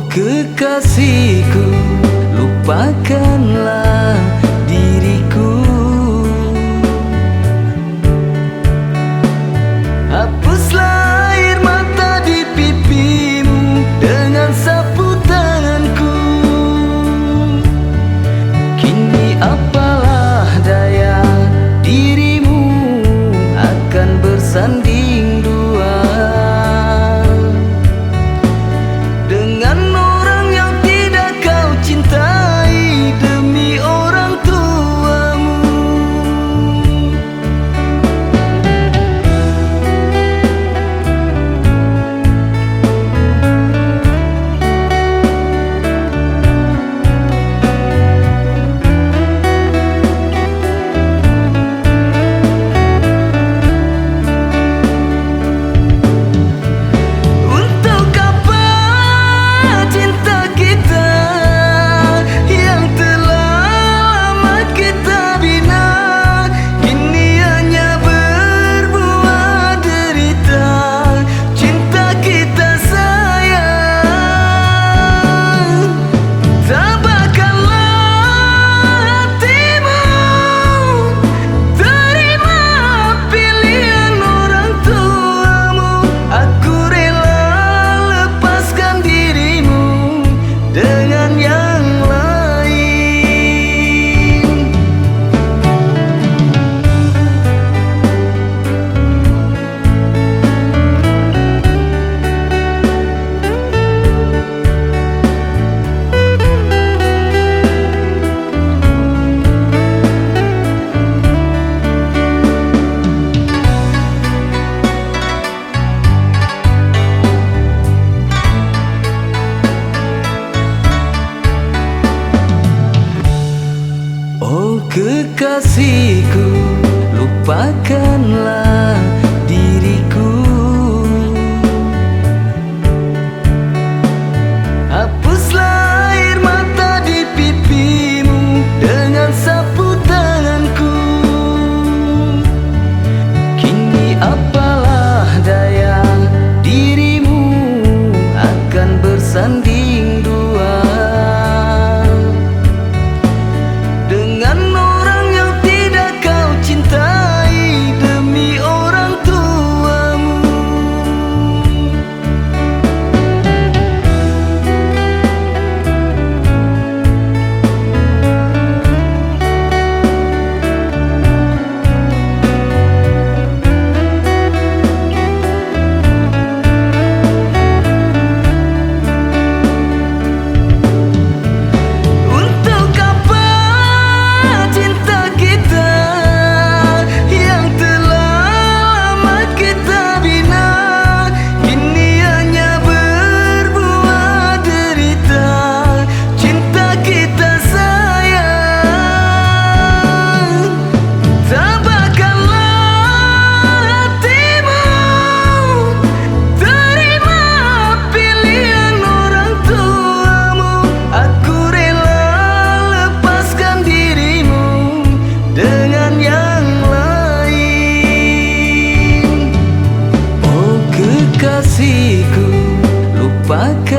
kekasihku, lupakanlah diriku. Hapuslah air mata di pipimu dengan sapu tanganku. Kini apalah daya, dirimu akan bersanding dua dengan orang yang tidak kau cintai demi orang tuamu. Kekasihku, lupakanlah diriku. Hapuslah air mata di pipimu dengan sapu tanganku. Kini apalah daya, dirimu akan bersanding dua dengan orang yang tidak kau cintai demi orang tuamu. Kekasihku, lupakan